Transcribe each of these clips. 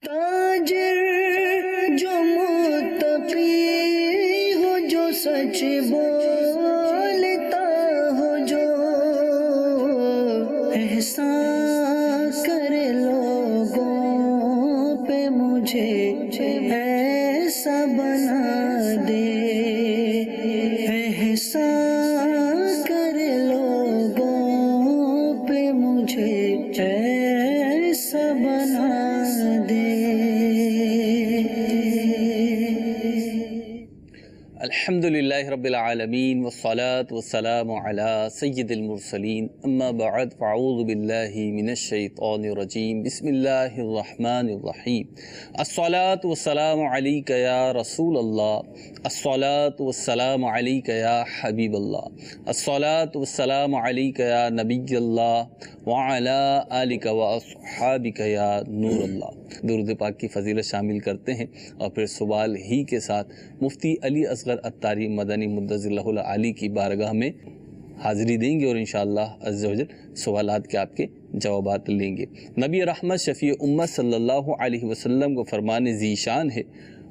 تاجر جو متقی ہو، جو سچ بولتا ہو، جو احسان کرے لوگوں پہ، مجھے ایسا بنا دے، احسان کرے لوگوں پہ، مجھے ایسا بنا دے۔ الحمدللہ رب العالمین والصلاة والسلام علی سید المرسلین، اما بعد فاعوذ باللہ من الشیطان الرجیم، بسم اللہ الرحمن الرحیم۔ الصلاة والسلام علیک یا رسول اللہ، الصلاة والسلام علیک یا حبیب اللہ، الصلاة والسلام علیک یا نبی اللہ، وعلی آلک واصحابک یا نور اللہ۔ درود پاک کی فضیلت شامل کرتے ہیں اور پھر سوال ہی کے ساتھ مفتی علی اصغر عطاری مدنی مدظر اللہ العالی کی بارگاہ میں حاضری دیں گے اور انشاءاللہ عز و جل سوالات کے آپ کے جوابات لیں گے۔ نبی رحمت شفیع امت صلی اللہ علیہ وسلم کو فرمان ذیشان ہے،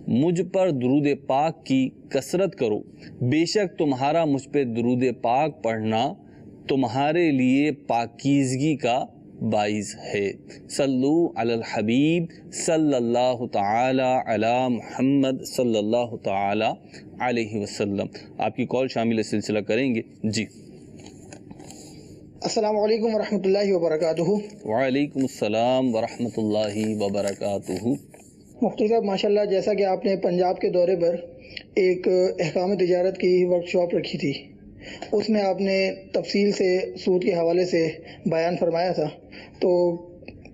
مجھ پر درود پاک کی کثرت کرو، بے شک تمہارا مجھ پہ درود پاک پڑھنا تمہارے لیے پاکیزگی کا باعث ہے۔ صلو علی الحبیب صلی اللہ تعالی علی محمد صلی اللہ تعالی علیہ وسلم۔ آپ کی کال شامل سلسلہ کریں گے جی۔ السلام علیکم ورحمۃ اللہ وبرکاتہ۔ وعلیکم السلام ورحمۃ اللہ وبرکاتہ۔ مفتی صاحب ماشاءاللہ، جیسا کہ آپ نے پنجاب کے دورے پر ایک احکام تجارت کی ورکشاپ رکھی تھی، اس میں آپ نے تفصیل سے سود کے حوالے سے بیان فرمایا تھا، تو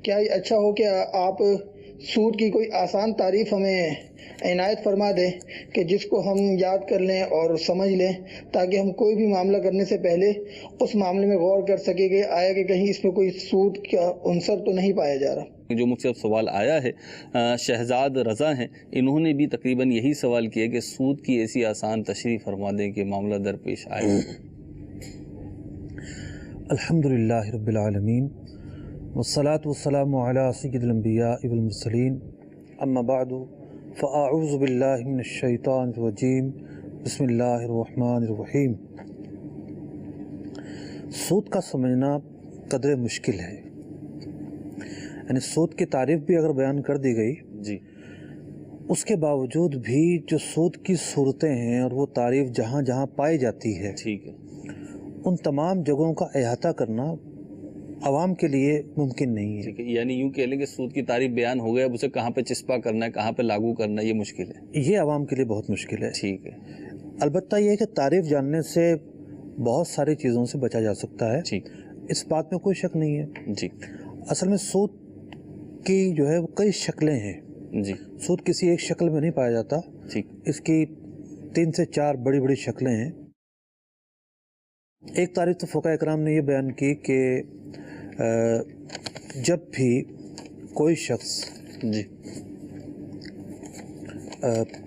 کیا اچھا ہو کہ آپ سود کی کوئی آسان تعریف ہمیں عنایت فرما دیں کہ جس کو ہم یاد کر لیں اور سمجھ لیں، تاکہ ہم کوئی بھی معاملہ کرنے سے پہلے اس معاملے میں غور کر سکیں کہ آیا کہ کہیں اس میں کوئی سود کا عنصر تو نہیں پایا جا رہا۔ جو مجھ سے سوال آیا ہے شہزاد رضا ہیں، انہوں نے بھی تقریباً یہی سوال کیا کہ سود کی ایسی آسان تشریح فرما دیں کہ معاملہ درپیش آئے۔ الحمدللہ رب العالمین والصلاة والسلام علی سید الانبیاء والمرسلین، اما بعد فاعوذ باللہ من الشیطان الرجیم، بسم اللہ الرحمن الرحیم۔ سود کا سمجھنا قدر مشکل ہے، یعنی سود کی تعریف بھی اگر بیان کر دی گئی جی، اس کے باوجود بھی جو سود کی صورتیں ہیں اور وہ تعریف جہاں جہاں پائی جاتی ہے، ٹھیک ہے، ان تمام جگہوں کا احاطہ کرنا عوام کے لیے ممکن نہیں ہے۔ ٹھیک ہے، یعنی یوں کہہ لیں کہ سود کی تعریف بیان ہو گیا، اب اسے کہاں پہ چسپا کرنا ہے، کہاں پہ لاگو کرنا ہے، یہ مشکل ہے۔ یہ عوام کے لیے بہت مشکل ہے۔ ٹھیک ہے، البتہ یہ ہے کہ تعریف جاننے سے بہت ساری چیزوں سے بچا جا سکتا ہے، ٹھیک، اس بات میں کوئی شک نہیں ہے۔ جی اصل میں سود کی جو ہے وہ کئی شکلیں ہیں، جی، سود کسی ایک شکل میں نہیں پایا جاتا، ٹھیک، اس کی 3 سے 4 بڑی بڑی شکلیں ہیں۔ ایک تعریف تو فقہاء اکرام نے یہ بیان کی کہ جب بھی کوئی شخص جی،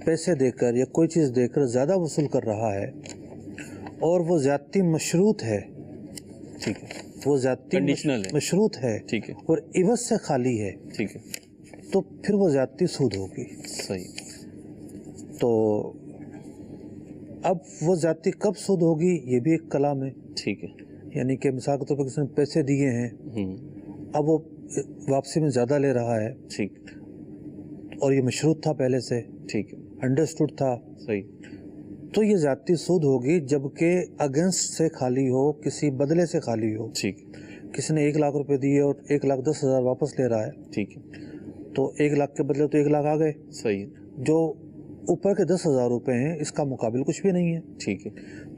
پیسے دے کر یا کوئی چیز دے کر زیادہ وصول کر رہا ہے اور وہ زیادتی مشروط ہے، ٹھیک ہے، وہ زیادتی کنڈیشنل ہے، مشروط ہے ٹھیک ہے، اور عوض سے خالی ہے، ٹھیک ہے، تو پھر وہ زیادتی سود ہوگی۔ صحیح، تو اب وہ زیادتی کب سود ہوگی یہ بھی ایک کلام ہے، ٹھیک ہے، یعنی کہ مثال کے طور پر کسی نے پیسے دیے ہیں، ہوں، اب وہ واپسی میں زیادہ لے رہا ہے ٹھیک، اور یہ مشروط تھا پہلے سے، ٹھیک ہے، انڈرسٹوڈ تھا، صحیح، تو یہ زیادتی سود ہوگی جبکہ اگینسٹ سے خالی ہو، کسی بدلے سے خالی ہو۔ ٹھیک، کسی نے 1 لاکھ روپے دیے اور 1,10,000 واپس لے رہا ہے، ٹھیک ہے، تو 1 لاکھ کے بدلے تو 1 لاکھ آ گئے، صحیح، جو اوپر کے 10,000 روپے ہیں اس کا مقابل کچھ بھی نہیں ہے۔ ٹھیک ہے،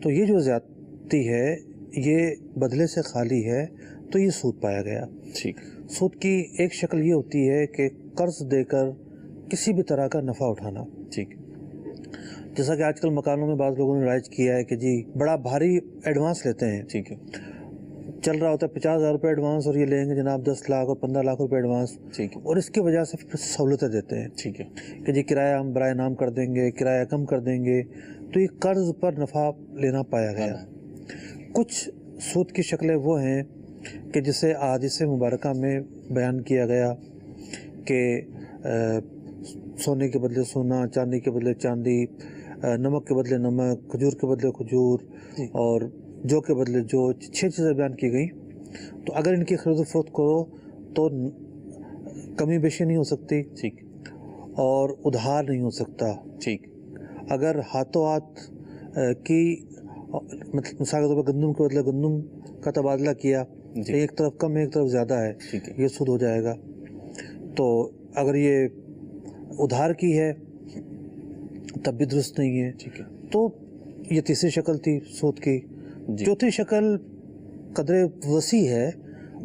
تو یہ جو زیادتی ہے یہ بدلے سے خالی ہے، تو یہ سود پایا گیا۔ ٹھیک، سود کی ایک شکل یہ ہوتی ہے کہ قرض دے کر کسی بھی طرح کا نفع اٹھانا، ٹھیک، جیسا کہ آج کل مکانوں میں بعض لوگوں نے رائج کیا ہے کہ جی بڑا بھاری ایڈوانس لیتے ہیں، ٹھیک ہے، چل رہا ہوتا ہے 50,000 روپے ایڈوانس اور یہ لیں گے جناب 10 لاکھ اور 15 لاکھ روپے ایڈوانس، ٹھیک ہے، اور اس کی وجہ سے پھر سہولتیں دیتے ہیں ٹھیک ہے، کہ جی کرایہ ہم برائے نام کر دیں گے، کرایہ کم کر دیں گے، تو یہ قرض پر نفع لینا پایا گیا۔ کچھ سود کی شکلیں وہ ہیں کہ جسے احادیث مبارکہ میں بیان کیا گیا کہ सोने के बदले सोना, चांदी के बदले चांदी, नमक के बदले नमक, खजूर के बदले खजूर और जौ के बदले जौ, 6 चीज़ें बयान की गई। तो अगर इनकी खरीद फरोख्त करो तो कमी बेशी नहीं हो सकती, ठीक, और उधार नहीं हो सकता। ठीक, अगर हाथों हाथ की मतलब मिसाल के तौर पर गंदम के बदले गंदम का तबादला किया, एक तरफ कम एक तरफ ज़्यादा है, ठीक है, ये सूद हो जाएगा। तो अगर ये उधार की है तब भी दुरुस्त नहीं है। ठीक है, तो ये तीसरी शक्ल थी सूद की। जी, चौथी शक्ल कदरे वसी है,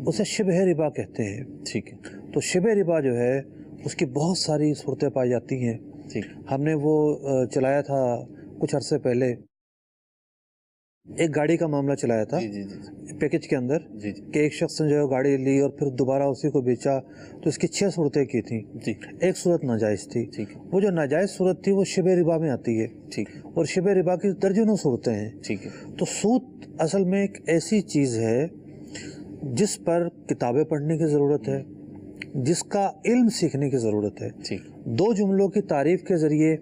उसे शिबह रिबा कहते हैं। ठीक है, तो शिबह रिबा जो है उसकी बहुत सारी सूरतें पाई जाती हैं। ठीक, हमने वो चलाया था कुछ अरसे पहले, एक गाड़ी का मामला चलाया था जी जी जी पैकेज के अंदर, जी जी कि एक शख्स ने जो है गाड़ी ली और फिर दोबारा उसी को बेचा, तो इसकी 6 सूरतें की थी। जी, एक सूरत नाजायज़ थी। ठीक है, वो जो नाजायज़ सूरत थी वो शिबह रिबा में आती है, ठीक, और शिबह रिबा की दर्जनों सूरतें हैं। ठीक है, तो सूद असल में एक ऐसी चीज़ है जिस पर किताबें पढ़ने की ज़रूरत है, जिसका इल्म सीखने की ज़रूरत है। ठीक, 2 जुमलों की तारीफ़ के ज़रिए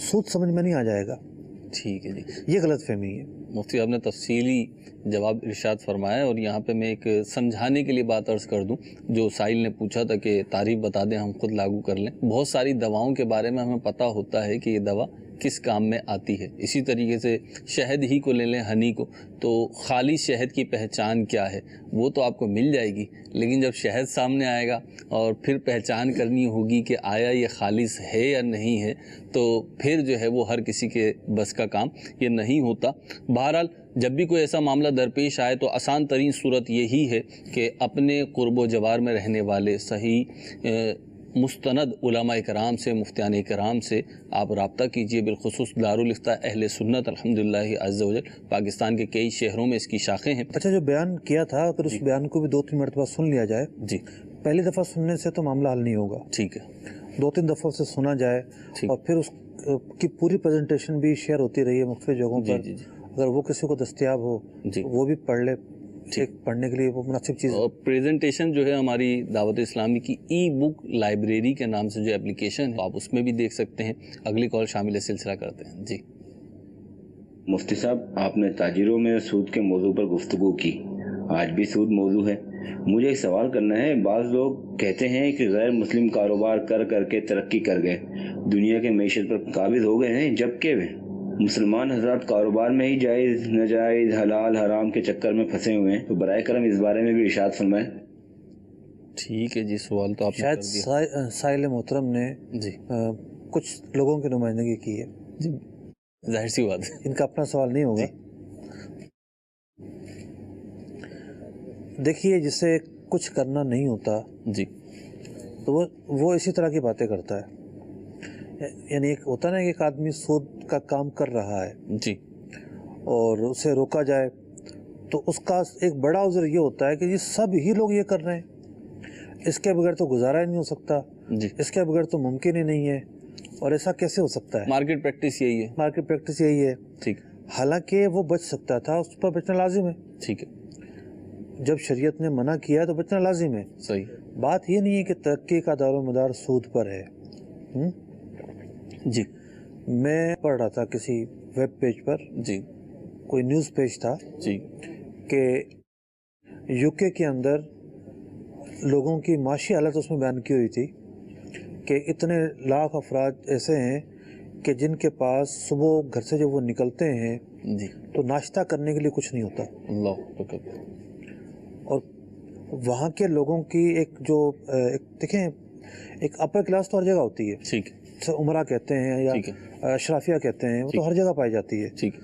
सूद समझ में नहीं आ जाएगा, ठीक है जी। ये गलत फहमी है। मुफ्ती आपने तफसीली जवाब इरशाद फरमाया, और यहाँ पे मैं एक समझाने के लिए बात अर्ज़ कर दूं। जो साहिल ने पूछा था कि तारीफ़ बता दें, हम खुद लागू कर लें। बहुत सारी दवाओं के बारे में हमें पता होता है कि ये दवा किस काम में आती है। इसी तरीके से शहद ही को ले लें, हनी को, तो खाली शहद की पहचान क्या है वो तो आपको मिल जाएगी, लेकिन जब शहद सामने आएगा और फिर पहचान करनी होगी कि आया ये खालिस है या नहीं है, तो फिर जो है वो हर किसी के बस का काम ये नहीं होता। बहरहाल जब भी कोई ऐसा मामला दरपेश आए तो आसान तरीन सूरत यही है कि अपने कुर्ब जवार में रहने वाले सही मुस्तनद उलमा कराम से, मुफ्तियान कराम से आप रब्ता कीजिए। बिलखुसूस दारुल इफ्ता अहले सुन्नत अल्हम्दुलिल्लाह अज़्ज़ा वजल पाकिस्तान के कई शहरों में इसकी शाखें हैं। अच्छा, जो बयान किया था अगर उस बयान को भी 2-3 मरतबा सुन लिया जाए, जी, पहली दफ़ा सुनने से तो मामला हल नहीं होगा, ठीक है, 2-3 दफ़ा से सुना जाए ठीक। और फिर उस की पूरी प्रेजेंटेशन भी शेयर होती रही है मुख्तलिफ जगहों जी पर। जी जी अगर वो किसी को दस्तयाब हो जी। तो वो भी पढ़ ले, ठीक, पढ़ने के लिए वो मुनासिब चीज़ है। और प्रेजेंटेशन जो है हमारी दावत इस्लामी की ई बुक लाइब्रेरी के नाम से जो एप्लीकेशन है आप उसमें भी देख सकते हैं। अगली कॉल शामिल सिलसिला करते हैं। जी मुफ्ती साहब, आपने ताजिरों में सूद के मौजू पर गुफ्तगू की, आज भी सूद मौजू है। मुझे एक सवाल करना है। बाज़ लोग कहते हैं कि गैर मुस्लिम कारोबार कर करके तरक्की कर गए, दुनिया के मईशत पर काबिज हो गए हैं, जबकि वे मुसलमान हजरात कारोबार में ही जायज़ नाजायज़ हलाल हराम के चक्कर में फंसे हुए हैं। तो बराए करम इस बारे में भी इरशाद फरमाएं। ठीक है जी, सवाल तो आपने शायद कर दिया। साहिल मोहतरम ने जी कुछ लोगों की नुमाइंदगी की है, जी, जाहिर सी बात है। इनका अपना सवाल नहीं होगा। देखिए, जिसे कुछ करना नहीं होता जी तो वो इसी तरह की बातें करता है। यानी एक होता ना कि एक आदमी सूद का काम कर रहा है जी और उसे रोका जाए तो उसका एक बड़ा उज़र ये होता है कि जी सब ही लोग ये कर रहे हैं, इसके बगैर तो गुजारा ही नहीं हो सकता, जी, इसके बगैर तो मुमकिन ही नहीं है, और ऐसा कैसे हो सकता है। मार्केट प्रैक्टिस यही है। मार्केट प्रैक्टिस यही है। ठीक, हालांकि वो बच सकता था, उस पर बचना लाजिम है। ठीक है, जब शरीयत ने मना किया तो बचना लाजिम है। सही। बात ये नहीं है कि तरक्की का दारोमदार सूद पर है। जी मैं पढ़ रहा था किसी वेब पेज पर, जी कोई न्यूज़ पेज था जी कि यूके के अंदर लोगों की माशी हालत उसमें बयान की हुई थी कि इतने लाख अफराद ऐसे हैं कि जिनके पास सुबह घर से जब वो निकलते हैं जी, तो नाश्ता करने के लिए कुछ नहीं होता। अल्लाह अकबर। और वहाँ के लोगों की एक जो एक देखें, एक अपर क्लास तो हर जगह होती है, ठीक है, उमरा कहते हैं ठीक या अशराफिया कहते हैं, वो ठीक तो हर जगह पाई जाती है। ठीक है,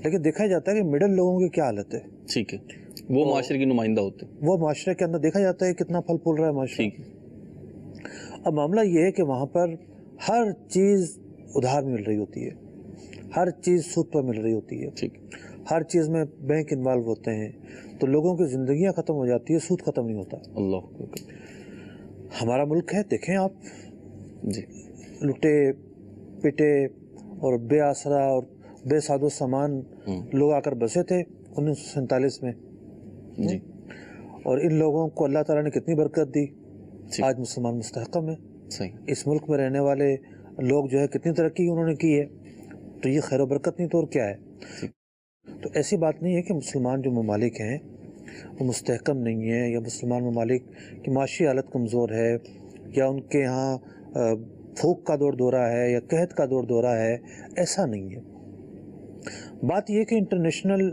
लेकिन देखा जाता है कि मिडिल लोगों की क्या हालत है। ठीक है, वो माशरे की नुमाइंदा होते हैं। वो माशरे के अंदर देखा जाता है कितना फल फूल रहा है माशरा। ठीक है, अब मामला ये है कि वहाँ पर हर चीज़ उधार मिल रही होती है, हर चीज़ सूद पर मिल रही होती है, ठीक, हर चीज़ में बैंक इन्वॉल्व होते हैं, तो लोगों की ज़िंदगियाँ ख़त्म हो जाती है, सूद ख़त्म नहीं होता। अल्लाह अकबर। हमारा मुल्क है, देखें आप, जी लुटे पिटे और बेआसरा और बेसादो सामान लोग आकर बसे थे 1947 में। जी और इन लोगों को अल्लाह ताला ने कितनी बरकत दी, ठीक। आज मुसलमान मुस्तहकम है। صحیح. اس ملک میں رہنے والے لوگ جو ہے کتنی ترقی انہوں نے کی ہے، تو یہ خیر و برکت نہیں تو اور کیا ہے. تو ایسی بات نہیں ہے کہ مسلمان جو ممالک ہیں وہ مستحکم نہیں ہیں، یا مسلمان ممالک کی معاشی حالت کمزور ہے، یا ان کے ہاں پھوک کا دور دورہ ہے یا قحط کا دور دورہ ہے. ایسا نہیں ہے. بات یہ ہے کہ انٹرنیشنل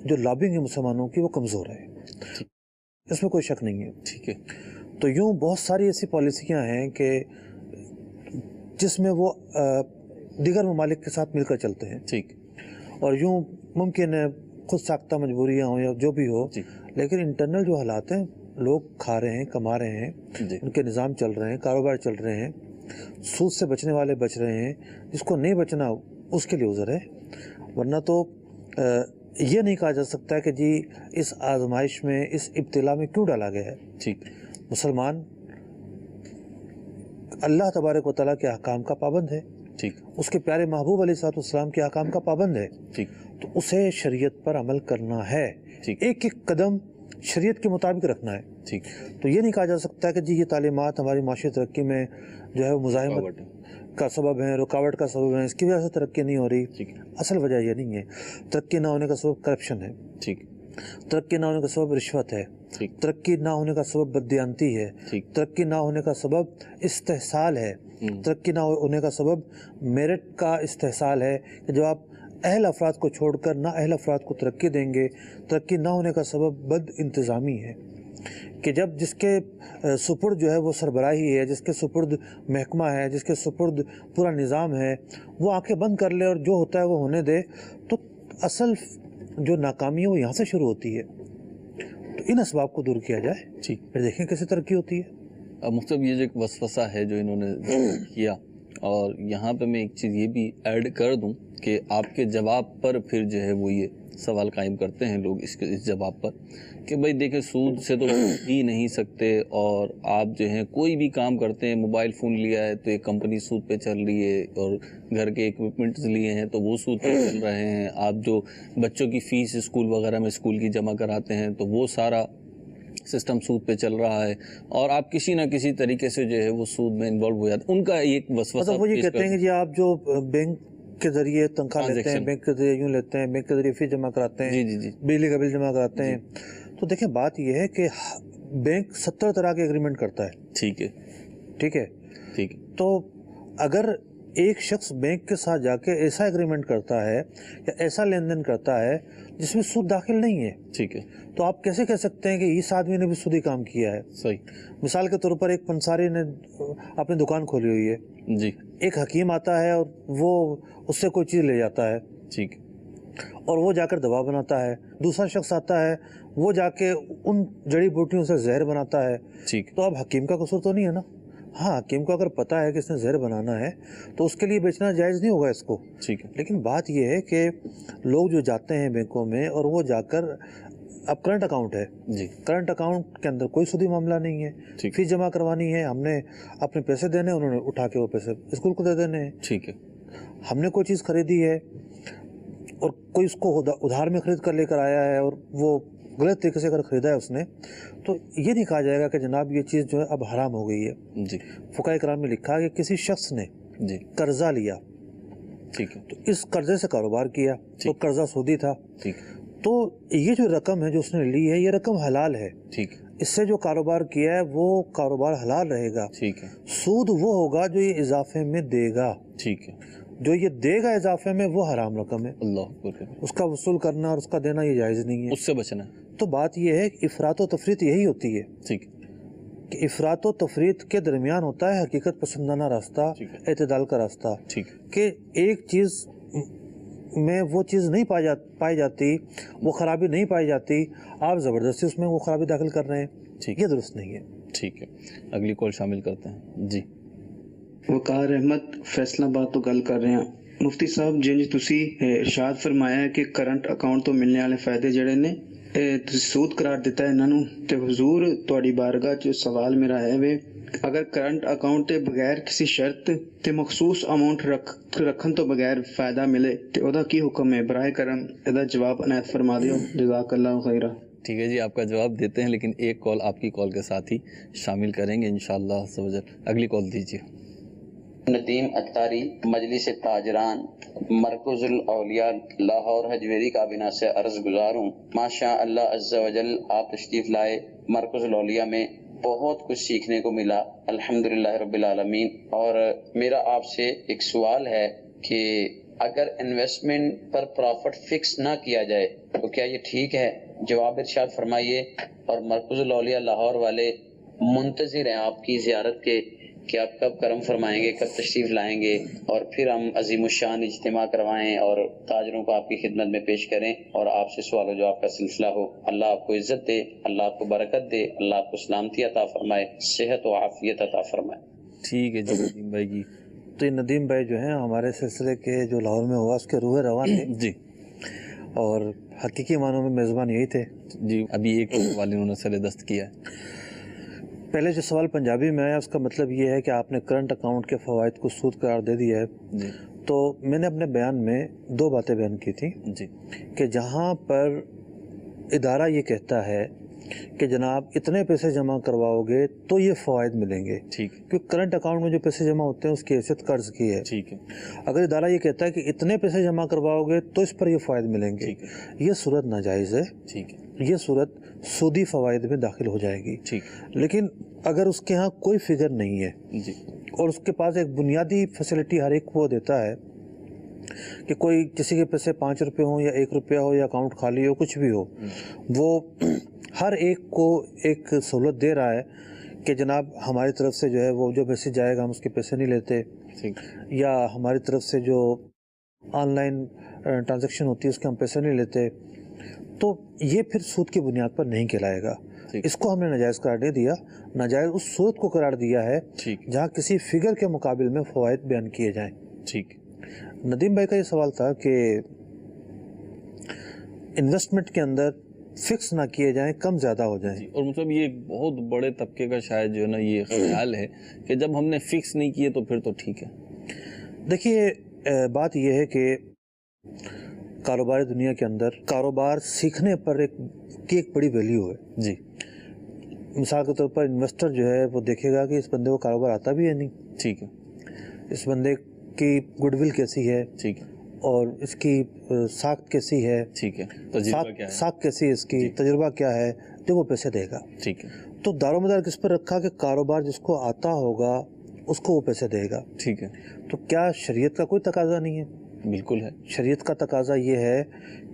جو لابنگ ہے مسلمانوں کی وہ کمزور ہے، اس میں کوئی شک نہیں ہے. ٹھیک ہے. تو یوں بہت ساری ایسی پالیسیاں ہیں کہ جس میں وہ دیگر ممالک کے ساتھ مل کر چلتے ہیں. ٹھیک. اور یوں ممکن ہے خود ساختہ مجبوریاں ہوں یا جو بھی ہو، جی. لیکن انٹرنل جو حالات ہیں، لوگ کھا رہے ہیں، کما رہے ہیں، جی. ان کے نظام چل رہے ہیں، کاروبار چل رہے ہیں، سود سے بچنے والے بچ رہے ہیں، جس کو نہیں بچنا اس کے لیے عذر ہے. ورنہ تو یہ نہیں کہا جا سکتا کہ جی اس آزمائش میں، اس ابتلا میں کیوں ڈالا گیا ہے. ٹھیک. مسلمان اللہ تبارک و تعالیٰ کے احکام کا پابند ہے. ٹھیک. اس کے پیارے محبوب علیہ الصلوۃ والسلام کے احکام کا پابند ہے. ٹھیک. تو اسے شریعت پر عمل کرنا ہے. ٹھیک. ایک ایک قدم شریعت کے مطابق رکھنا ہے. ٹھیک. تو یہ نہیں کہا جا سکتا کہ جی یہ تعلیمات ہماری معاشی ترقی میں جو ہے وہ مزاحمت کا سبب ہیں، رکاوٹ کا سبب ہیں، اس کی وجہ سے ترقی نہیں ہو رہی. ٹھیک. اصل وجہ یہ نہیں ہے. ترقی نہ ہونے کا سبب کرپشن ہے. ٹھیک. ترقی نہ ہونے کا سبب رشوت ہے. ٹھیک. ترقی نہ ہونے کا سبب بددیانتی ہے. ٹھیک. ترقی نہ ہونے کا سبب استحصال ہے. ترقی نہ ہونے کا سبب میرٹ کا استحصال ہے کہ جب آپ اہل افراد کو چھوڑ کر نہ اہل افراد کو ترقی دیں گے. ترقی نہ ہونے کا سبب بد انتظامی ہے کہ جب جس کے سپرد جو ہے وہ سربراہی ہے، جس کے سپرد محکمہ ہے، جس کے سپرد پورا نظام ہے، وہ آنکھیں بند کر لے اور جو ہوتا ہے وہ ہونے دے، تو اصل جو ناکامی ہے وہ یہاں سے شروع ہوتی ہے. تو ان اسباب کو دور کیا جائے، ٹھیک. پھر دیکھیں کیسے ترقی ہوتی ہے. مطلب یہ جو ایک وسوسہ ہے جو انہوں نے کیا، اور یہاں پہ میں ایک چیز یہ بھی ایڈ کر دوں کہ آپ کے جواب پر پھر جو ہے وہ یہ سوال قائم کرتے ہیں لوگ اس جواب پر کہ بھائی دیکھیں سود سے تو ہی نہیں سکتے، اور آپ جو ہیں کوئی بھی کام کرتے ہیں، موبائل فون لیا ہے تو ایک کمپنی سود پہ چل رہی ہے، اور گھر کے ایکوپمنٹس لیے ہیں تو وہ سود پہ چل رہے ہیں. آپ جو بچوں کی فیس اسکول وغیرہ میں اسکول کی جمع کراتے ہیں تو وہ سارا سسٹم سود پہ چل رہا ہے، اور آپ کسی نہ کسی طریقے سے جو ہے وہ سود میں انوالو ہو جاتے ہیں. ان کا ایک وسوسہ مطلب وہ یہ کہتے ہیں کہ جی آپ جو بینک کے ذریعے تنخواہ لیتے ہیں، بینک کے ذریعے یوں لیتے ہیں، بینک کے ذریعے فیس جمع کراتے ہیں، بجلی کا بل جمع کراتے ہیں. تو دیکھیں بات یہ ہے کہ بینک 70 طرح کے ایگریمنٹ کرتا ہے. ٹھیک ہے. ٹھیک ہے. ٹھیک. تو اگر ایک شخص بینک کے ساتھ جا کے ایسا ایگریمنٹ کرتا ہے یا ایسا لین دین کرتا ہے جس میں سود داخل نہیں ہے، ٹھیک ہے، تو آپ کیسے کہہ سکتے ہیں کہ اس آدمی نے بھی سودی کام کیا ہے؟ صحیح. مثال کے طور پر ایک پنساری نے اپنی دکان کھولی ہوئی ہے، جی، ایک حکیم آتا ہے اور وہ اس سے کوئی چیز لے جاتا ہے، ٹھیک، اور وہ جا کر دوا بناتا ہے. دوسرا شخص آتا ہے، وہ جا کے ان جڑی بوٹیوں سے زہر بناتا ہے. ٹھیک. تو اب حکیم کا قصور تو نہیں ہے نا. ہاں، حکیم کو اگر پتہ ہے کہ اس نے زہر بنانا ہے تو اس کے لیے بیچنا جائز نہیں ہوگا اس کو. ٹھیک ہے. لیکن بات یہ ہے کہ لوگ جو جاتے ہیں بینکوں میں اور وہ جا کر، اب کرنٹ اکاؤنٹ ہے، جی، کرنٹ اکاؤنٹ کے اندر کوئی سودی معاملہ نہیں ہے. ٹھیک، فیس جمع کروانی ہے، ہم نے اپنے پیسے دینے، انہوں نے اٹھا کے وہ پیسے اسکول کو دے دینے ہیں. ٹھیک ہے. ہم نے کوئی چیز خریدی ہے اور کوئی اس کو ادھار میں خرید کر لے کر آیا ہے اور وہ غلط طریقے سے اگر خریدا ہے اس نے، تو یہ نہیں کہا جائے گا کہ جناب یہ چیز جو ہے اب حرام ہو گئی ہے. جی، فقہ کرام میں لکھا کہ کسی شخص نے جی، قرضہ لیا، ٹھیک ہے، تو اس قرضے سے کاروبار کیا تو قرضہ سودی تھا. ٹھیک، تو یہ جو رقم ہے جو اس نے لی ہے یہ رقم حلال ہے. ٹھیک، اس سے جو کاروبار کیا ہے وہ کاروبار حلال رہے گا. ٹھیک ہے. سود وہ ہوگا جو یہ اضافے میں دے گا. ٹھیک ہے. جو یہ دے گا اضافے میں وہ حرام رقم ہے. اللہ اکبر. اس کا وصول کرنا اور اس کا دینا یہ جائز نہیں ہے. اس سے بچنا ہے. تو بات یہ ہے کہ افراط و تفریط یہی ہوتی ہے. ٹھیک. کہ افراط و تفریط کے درمیان ہوتا ہے حقیقت پسندانہ راستہ، اعتدال کا راستہ. ٹھیک. کہ ایک چیز میں وہ چیز نہیں پائی جاتی، وہ خرابی نہیں پائی جاتی، آپ زبردستی اس میں وہ خرابی داخل کر رہے ہیں. ٹھیک. یہ درست نہیں ہے. ٹھیک ہے. اگلی کال شامل کرتے ہیں. جی. وقار احمد فیصلہ باد تو گل کر رہے ہیں. مفتی صاحب جنج تسی ارشاد فرمایا ہے کہ کرنٹ اکاؤنٹ تو ملنے والے فائدے جڑے نے تسی سود قرار دیتا ہے انہاں نوں، تے حضور تہاڈی بارگاہ چ سوال میرا ہے وے اگر کرنٹ اکاؤنٹ تے بغیر کسی شرط تے مخصوص اماؤنٹ رکھن تو بغیر فائدہ ملے تے او دا کی حکم ہے؟ براہ کرم ادا جواب عنایت فرما دیو، جزاک اللہ خیرہ. ٹھیک ہے جی، آپ کا جواب دیتے ہیں، لیکن ایک کال آپ کی کال کے ساتھ ہی شامل کریں گے انشاءاللہ عز و جل۔ اگلی کال دیجیے۔ ندیم اتاری، مجلس تاجران، مرکز الاولیاء لاہور حجویری کابینہ سے عرض گزار ہوں۔ ماشاء اللہ عز و جل آپ تشریف لائے مرکز الاولیاء میں، بہت کچھ سیکھنے کو ملا، الحمدللہ رب العالمین۔ اور میرا آپ سے ایک سوال ہے کہ اگر انویسٹمنٹ پر پروفٹ فکس نہ کیا جائے تو کیا یہ ٹھیک ہے؟ جواب ارشاد فرمائیے۔ اور مرکز الاولیاء لاہور والے منتظر ہیں آپ کی زیارت کے کہ آپ کب کرم فرمائیں گے، کب تشریف لائیں گے، اور پھر ہم عظیم الشان اجتماع کروائیں اور تاجروں کو آپ کی خدمت میں پیش کریں اور آپ سے سوال و جواب کا سلسلہ ہو۔ اللہ آپ کو عزت دے، اللہ آپ کو برکت دے، اللہ آپ کو سلامتی عطا فرمائے، صحت و عافیت عطا فرمائے۔ ٹھیک ہے جی ندیم بھائی جی۔ تو یہ ندیم بھائی جو ہیں ہمارے سلسلے کے جو لاہور میں ہوا اس کے روح رواں تھے جی اور حقیقی معنوں میں میزبان یہی تھے۔ جی، ابھی ایک سوال انہوں نے سر دست کیا ہے۔ پہلے جو سوال پنجابی میں آیا اس کا مطلب یہ ہے کہ آپ نے کرنٹ اکاؤنٹ کے فوائد کو سود قرار دے دیا ہے۔ جی تو میں نے اپنے بیان میں دو باتیں بیان کی تھیں جی کہ جہاں پر ادارہ یہ کہتا ہے کہ جناب اتنے پیسے جمع کرواؤ گے تو یہ فوائد ملیں گے، ٹھیک کیونکہ کرنٹ اکاؤنٹ میں جو پیسے جمع ہوتے ہیں اس کی حیثیت قرض کی ہے۔ ٹھیک ہے اگر ادارہ یہ کہتا ہے کہ اتنے پیسے جمع کرواؤ گے تو اس پر یہ فوائد ملیں گے، ٹھیک یہ صورت ناجائز ہے، ٹھیک ہے یہ صورت سودی فوائد میں داخل ہو جائے گی۔ ٹھیک لیکن اگر اس کے ہاں کوئی فگر نہیں ہے جی اور اس کے پاس ایک بنیادی فیسلٹی ہر ایک کو دیتا ہے کہ کوئی کسی کے پیسے 5 روپے ہوں یا 1 روپیہ ہو یا اکاؤنٹ خالی ہو، کچھ بھی ہو، وہ ہر ایک کو ایک سہولت دے رہا ہے کہ جناب ہماری طرف سے جو ہے وہ جو میسج آئے گا ہم اس کے پیسے نہیں لیتے، ٹھیک یا ہماری طرف سے جو آن لائن ٹرانزیکشن ہوتی ہے اس کے ہم پیسے نہیں لیتے، تو یہ پھر سود کی بنیاد پر نہیں کہلائے گا۔ ٹھیک اس کو ہم نے ناجائز قرار نہیں دیا، ناجائز اس صورت کو قرار دیا ہے ٹھیک جہاں کسی فگر کے مقابل میں فوائد بیان کیے جائیں۔ ٹھیک ندیم بھائی کا یہ سوال تھا کہ انویسٹمنٹ کے اندر فکس نہ کیے جائیں، کم زیادہ ہو جائیں۔ جی، اور مطلب یہ ایک بہت بڑے طبقے کا شاید جو ہے نا یہ خیال ہے کہ جب ہم نے فکس نہیں کیے تو پھر تو ٹھیک ہے۔ دیکھیے بات یہ ہے کہ کاروباری دنیا کے اندر کاروبار سیکھنے پر ایک بڑی ویلیو ہے۔ جی مثال کے طور پر انویسٹر جو ہے وہ دیکھے گا کہ اس بندے کو کاروبار آتا بھی ہے نہیں، ٹھیک ہے اس بندے کی گڈ ول کیسی ہے ٹھیک ہے اور اس کی ساکھ کیسی ہے، ٹھیک ہے، تجربہ کیا ہے؟ ساکھ کیسی ہے اس کی، تجربہ کیا ہے، جو وہ پیسے دے گا۔ ٹھیک ہے تو دار و مدار کس پر رکھا کہ کاروبار جس کو آتا ہوگا اس کو وہ پیسے دے گا۔ ٹھیک ہے، تو کیا شریعت کا کوئی تقاضا نہیں ہے؟ بالکل ہے، شریعت کا تقاضا یہ ہے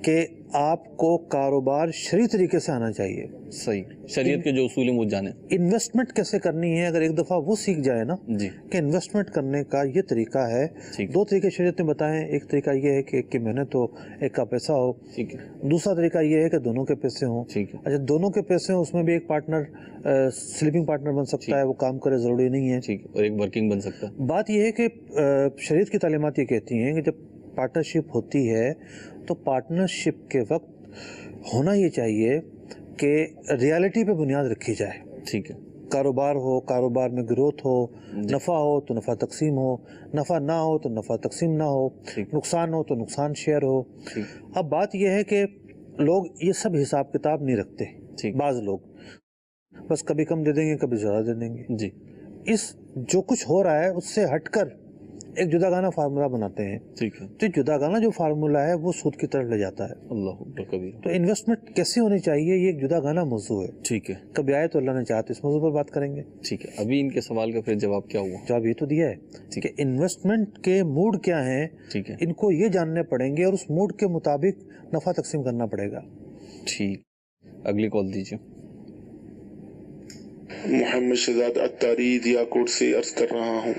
کہ آپ کو کاروبار شرعی طریقے سے آنا چاہیے۔ صحیح، شریعت کے جو اصول ہیں وہ جانے۔ انویسٹمنٹ کیسے کرنی ہے اگر ایک دفعہ وہ سیکھ جائے نا جی کہ انویسٹمنٹ کرنے کا یہ طریقہ ہے، ٹھیک دو طریقے شریعت نے بتائے ہیں، ایک طریقہ یہ ہے کہ ایک کی محنت ہو، ایک کا پیسہ ہو، ٹھیک ہے دوسرا طریقہ یہ ہے کہ دونوں کے پیسے ہوں۔ ٹھیک ہے اچھا دونوں کے پیسے ہوں، اس میں بھی ایک پارٹنر سلیپنگ پارٹنر بن سکتا ہے، وہ کام کرے ضروری نہیں ہے۔ ٹھیک ہے، اور ایک ورکنگ بن سکتا ہے۔ بات یہ ہے کہ شریعت کی تعلیمات یہ کہتی ہیں کہ جب پارٹنرشپ ہوتی ہے تو پارٹنرشپ کے وقت ہونا یہ چاہیے کہ ریالٹی پہ بنیاد رکھی جائے۔ ٹھیک ہے کاروبار ہو، کاروبار میں گروتھ ہو، نفع ہو تو نفع تقسیم ہو، نفع نہ ہو تو نفع تقسیم نہ ہو، ٹھیک نقصان ہو تو نقصان شیئر ہو۔ ٹھیک اب بات یہ ہے کہ لوگ یہ سب حساب کتاب نہیں رکھتے، ٹھیک بعض لوگ بس کبھی کم دے دیں گے کبھی زیادہ دے دیں گے۔ جی اس جو کچھ ہو رہا ہے اس سے ہٹ کر ایک جدا گانا فارمولہ بناتے ہیں، ٹھیک ہے، تو جدا گانا جو فارمولہ ہے وہ سود کی طرف لے جاتا ہے۔ اللہ اکبر کبیر۔ تو انویسٹمنٹ کیسی ہونی چاہیے یہ ایک جدا گانا موضوع ہے، ٹھیک ہے کبھی آئے تو اللہ نے چاہا تو اس موضوع پر بات کریں گے۔ ٹھیک ہے، ابھی ان کے سوال کا پھر جواب کیا ہوا؟ جواب یہ تو دیا ہے ٹھیک کہ انویسٹمنٹ کے موڈ کیا ہیں، ٹھیک ہے ان کو یہ جاننے پڑیں گے اور اس موڈ کے مطابق نفع تقسیم کرنا پڑے گا۔ ٹھیک، اگلی کال دیجیے۔ محمد شہزاد اتاری دیا کوٹ سے عرض کر رہا ہوں،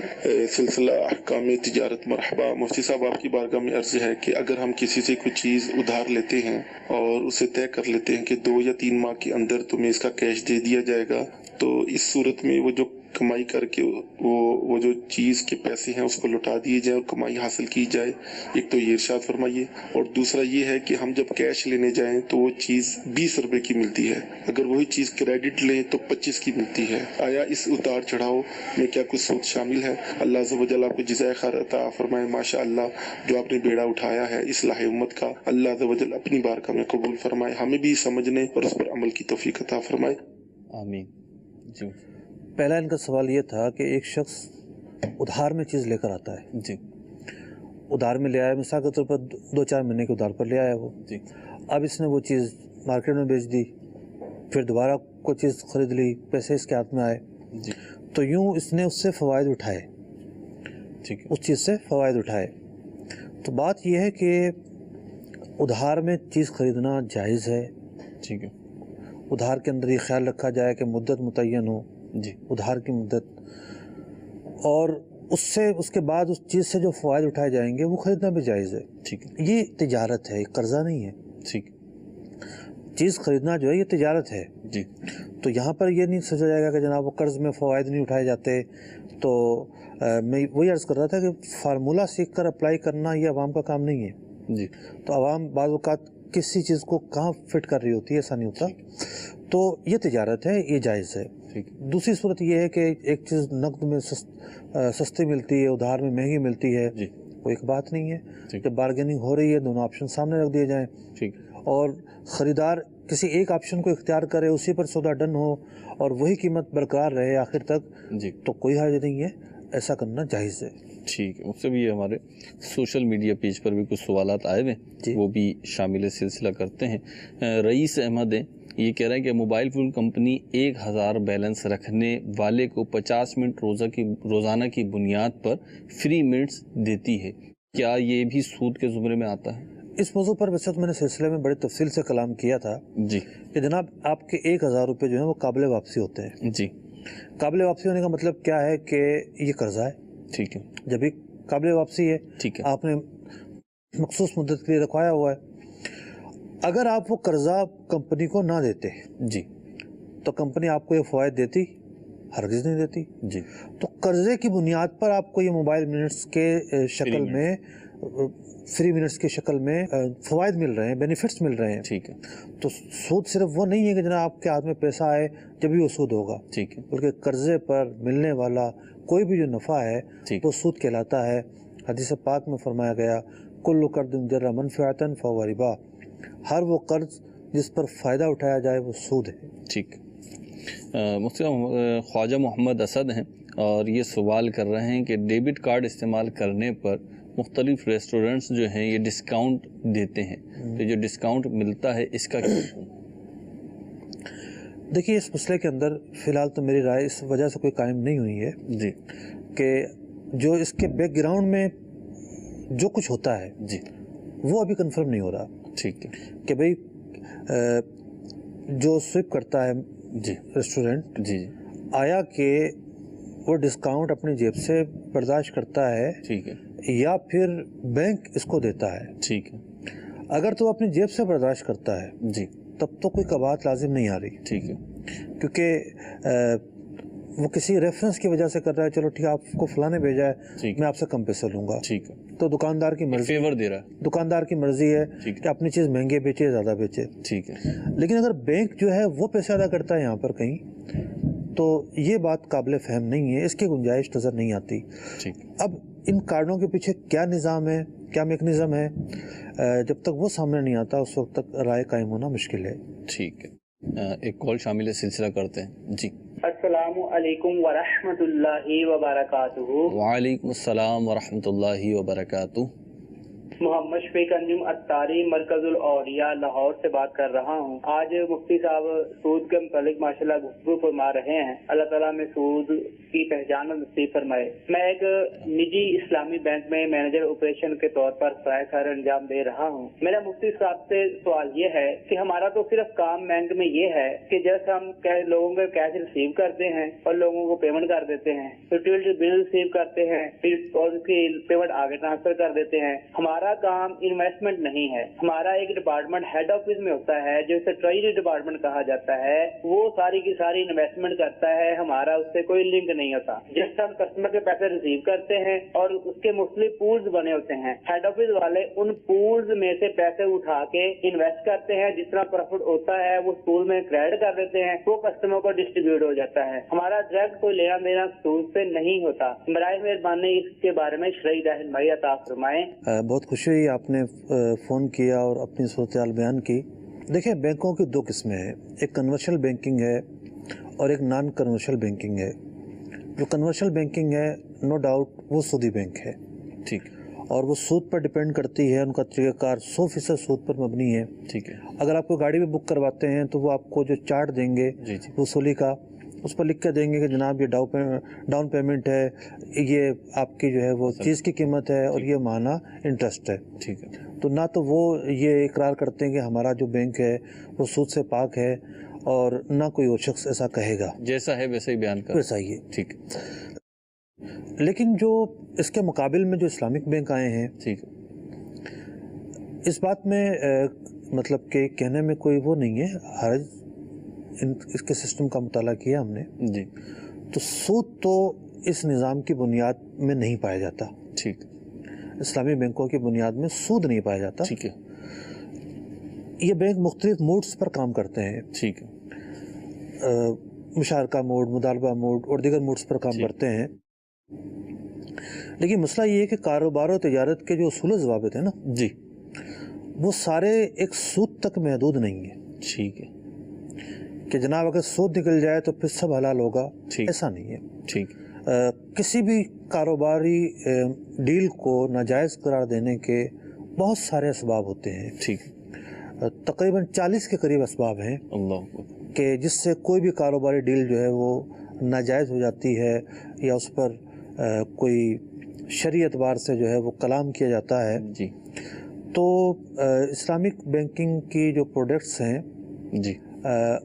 سلسلہ احکام تجارت مرحبا۔ مفتی صاحب آپ کی بارگاہ میں عرض ہے کہ اگر ہم کسی سے کوئی چیز ادھار لیتے ہیں اور اسے طے کر لیتے ہیں کہ 2 یا 3 ماہ کے اندر تمہیں اس کا کیش دے دیا جائے گا، تو اس صورت میں وہ جو कमाई करके वो जो चीज के पैसे हैं उसको लौटा दिए जाए और कमाई हासिल की जाए। एक तो ये इरशाद फरमाइए। और दूसरा ये है कि हम जब कैश लेने जाएं तो वो चीज 20 रुपए की मिलती है, अगर वही चीज क्रेडिट लें तो 25 की मिलती है। आया इस उतार चढ़ाव में क्या कुछ सूद शामिल है? अल्लाह अज़्ज़ व जल आपको जिज़ाए खैर अता फरमाए। माशाअल्लाह जो आपने बेड़ा उठाया है इस्लाह उम्मत का, अल्लाह अज़्ज़ व जल अपनी बारगाह में कबूल फरमाए, हमें भी समझने और उस पर अमल की तौफीक अता फरमाए। आमीन। जी पहला इनका सवाल ये था कि एक शख्स उधार में चीज़ लेकर आता है, जी उधार में ले आया, मिसाल के तौर पर 2-4 महीने के उधार पर ले आया वो। जी अब इसने वो चीज़ मार्केट में बेच दी, फिर दोबारा कोई चीज़ ख़रीद ली, पैसे इसके हाथ में आए, जी तो यूँ इसने उससे फ़वाइद उठाए, ठीक है। उस चीज़ से फ़वाइद उठाए। तो बात यह है कि उधार में चीज़ ख़रीदना जायज़ है। ठीक है। उधार के अंदर ये ख्याल रखा जाए कि मुद्दत मुतय्यन हो, जी उधार की मुद्दत, और उससे उसके बाद उस चीज़ से जो फ़वाइद उठाए जाएंगे वो ख़रीदना भी जायज़ है। ठीक है। ये तिजारत है, कर्ज़ा नहीं है। ठीक चीज़ ख़रीदना जो है ये तिजारत है। जी तो यहाँ पर ये नहीं सोचा जाएगा कि जनाब वो कर्ज़ में फ़वाइद नहीं उठाए जाते। तो मैं वही अर्ज़ कर रहा था कि फार्मूला सीख कर अप्लाई करना ये अवाम का काम नहीं है। जी तो अवाम बाज़ औक़ात किसी चीज़ को कहाँ फिट कर रही होती है, ऐसा नहीं होता। तो ये तिजारत है, ये जायज़ है। ठीक दूसरी सूरत ये है कि एक चीज़ नकद में सस्ती मिलती है, उधार में महंगी मिलती है, जी कोई एक बात नहीं है। ठीक। जब बार्गेनिंग हो रही है दोनों ऑप्शन सामने रख दिए जाएँ ठीक और ख़रीदार किसी एक ऑप्शन को इख्तियार करे, उसी पर सौदा डन हो और वही कीमत बरकरार रहे आखिर तक, जी तो कोई हर्ज नहीं है, ऐसा करना जायज़ है। ठीक है। मुझसे भी हमारे सोशल मीडिया पेज पर भी कुछ सवालात आए हुए, वो भी शामिल सिलसिला करते हैं। रईस अहमद हैं, ये कह रहे हैं कि मोबाइल फ़ोन कंपनी 1000 बैलेंस रखने वाले को 50 मिनट रोज़ाना की बुनियाद पर फ्री मिनट्स देती है, क्या ये भी सूद के ज़ुमरे में आता है? इस मौजू पर वैसे तो मैंने सिलसिले में बड़ी तफसील से कलाम किया था जी कि जनाब आपके 1000 रुपये जो हैं वो काबिल वापसी होते हैं। जी काबिल वापसी होने का मतलब क्या है कि ये कर्जा है, ठीक है। जब भी काबिल वापसी है, ठीक है। आपने मखसूस मुद्दत के लिए रखवाया हुआ है। अगर आप वो कर्जा कंपनी को ना देते जी तो कंपनी आपको ये फ़वाइद देती? हरगिज़ नहीं देती। जी तो कर्जे की बुनियाद पर आपको ये मोबाइल मिनट्स के शक्ल में, फ्री मिनट्स की शक्ल में फ़वाइद मिल रहे हैं, बेनिफिट्स मिल रहे हैं। ठीक है। तो सूद सिर्फ वो नहीं है कि जनाब आपके हाथ में पैसा आए जब भी वो सूद होगा, ठीक है। बल्कि कर्जे पर मिलने वाला कोई भी जो नफ़ा है ठीक। वो सूद कहलाता है। हदीस पाक में फरमाया गया, कुल्लु कर्ज़िन जर्रा मनफ़अतन फ़हुव रिबा, हर वो कर्ज जिस पर फ़ायदा उठाया जाए वो सूद है। ठीक। मुझसे ख्वाजा मोहम्मद असद हैं और ये सवाल कर रहे हैं कि डेबिट कार्ड इस्तेमाल करने पर मुख्तलिफ रेस्टोरेंट्स जो हैं ये डिस्काउंट देते हैं, तो जो डिस्काउंट मिलता है इसका क्या? देखिए, इस मसले के अंदर फ़िलहाल तो मेरी राय इस वजह से कोई कायम नहीं हुई है जी कि जो इसके बैकग्राउंड में जो कुछ होता है जी वो अभी कंफर्म नहीं हो रहा। ठीक है। कि भाई जो स्विप करता है जी रेस्टोरेंट, जी आया कि वो डिस्काउंट अपनी जेब से बर्दाश्त करता है, ठीक है, या फिर बैंक इसको देता है। ठीक है। अगर तो अपनी जेब से बर्दाश्त करता है जी तब तो कोई कबात लाजिम नहीं आ रही, ठीक है, क्योंकि वो किसी रेफरेंस की वजह से कर रहा है, चलो ठीक है आपको फलाने भेजा है, ठीक मैं आपसे कम पैसे लूँगा, ठीक है, तो दुकानदार की मर्जी, फेवर दे रहा है, दुकानदार की मर्जी है ठीक है। कि अपनी चीज़ महंगे बेचे ज़्यादा बेचे। ठीक है। लेकिन अगर बैंक जो है वो पैसे अदा करता है यहाँ पर कहीं, तो ये बात काबिल फ़हम नहीं है, इसकी गुंजाइश नज़र नहीं आती। ठीक। अब इन कार्डों के पीछे क्या निज़ाम है, क्या मेकनिज़म है, जब तक वो सामने नहीं आता उस वक्त तक राय कायम होना मुश्किल है। ठीक है। एक कॉल शामिल है, सिलसिला करते हैं जी। अस्सलामु अलैकुम व रहमतुल्लाहि व बरकातुहू। वालेकुम अस्सलाम व रहमतुल्लाहि व बरकातुहू। मोहम्मद शफीक अंजुम अत्तारी मरकजुल औलिया लाहौर से बात कर रहा हूँ। आज मुफ्ती साहब सूद के मुतालिक माशाल्लाह गुफ्तगू फरमा रहे हैं। अल्लाह ताला में सूद की पहचान नसीब फरमाए। मैं एक निजी इस्लामी बैंक में मैनेजर ऑपरेशन के तौर पर फ़राइज़ खैर अंजाम दे रहा हूँ। मेरा मुफ्ती साहब से सवाल ये है कि हमारा तो सिर्फ काम बैंक में ये है कि जैसे हम लोगों के कैश रिसीव करते हैं और लोगों को पेमेंट कर देते हैं, यूटिलिटी बिल रिसीव करते हैं, फिर और उसकी पेमेंट आगे ट्रांसफर कर देते हैं। हमारा काम इन्वेस्टमेंट नहीं है। हमारा एक डिपार्टमेंट हेड ऑफिस में होता है जिसे ट्रेजरी डिपार्टमेंट कहा जाता है, वो सारी की सारी इन्वेस्टमेंट करता है, हमारा उससे कोई लिंक नहीं होता। जिस हम कस्टमर के पैसे रिसीव करते हैं और उसके मुख्तलिफ पूल्स बने होते हैं, हेड ऑफिस वाले उन पूल्स में से पैसे उठा के इन्वेस्ट करते हैं, जितना प्रॉफिट होता है वो पूल में क्रेडिट कर देते हैं, वो कस्टमर को डिस्ट्रीब्यूट हो जाता है। हमारा डायरेक्ट कोई लेना देना सूद से नहीं होता। बराए मेहरबानी इसके बारे में शरई रहनुमाई अता फरमाएं। बहुत खुशी हुई आपने फ़ोन किया और अपनी सूरत-ए-हाल बयान की। देखिए, बैंकों की दो किस्में हैं, एक कन्वर्शियल बैंकिंग है और एक नॉन कन्वर्शियल बैंकिंग है। जो कन्वर्शियल बैंकिंग है, नो डाउट वो सूदी बैंक है, ठीक, और वो सूद पर डिपेंड करती है, उनका तरीक़ाकार 100% सूद पर मबनी है। ठीक है। अगर आप कोई गाड़ी भी बुक करवाते हैं तो वो आपको जो चार्ट देंगे वसूली का, उस पर लिख के देंगे कि जनाब ये डाउन पेमेंट है, ये आपकी जो है वो चीज़ की कीमत है और ये माना इंटरेस्ट है। ठीक है। तो ना तो वो ये इकरार करते हैं कि हमारा जो बैंक है वो सूद से पाक है, और ना कोई और शख्स ऐसा कहेगा, जैसा है वैसा ही बयान कर, वैसा ही है। ठीक। लेकिन जो इसके मुकाबिल में जो इस्लामिक बैंक आए हैं, ठीक, इस बात में मतलब कि कहने में कोई वो नहीं है हर्ज, इसके सिस्टम का मुताला किया हमने जी। तो सूद तो इस निज़ाम की बुनियाद में नहीं पाया जाता। ठीक, इस्लामी बैंकों की बुनियाद में सूद नहीं पाया जाता। ठीक है। ये बैंक मुख्तलिफ मोड्स पर काम करते हैं। ठीक है। मुशारका मोड, मुदालबा मोड और दीगर मोड्स पर काम करते हैं। लेकिन मसला ये है कि कारोबार और तिजारत के जो उसूल ज़वाबित है ना जी, वो सारे एक सूद तक महदूद नहीं है। ठीक है। कि जनाब अगर सूद निकल जाए तो फिर सब हलाल होगा, ऐसा नहीं है। ठीक। किसी भी कारोबारी डील को नाजायज़ करार देने के बहुत सारे असबाब होते हैं। ठीक। तकरीबन 40 के करीब असबाब हैं कि जिससे कोई भी कारोबारी डील जो है वो नाजायज़ हो जाती है, या उस पर कोई शरई एतबार से जो है वो कलाम किया जाता है। जी। तो इस्लामिक बैंकिंग की जो प्रोडक्ट्स हैं जी,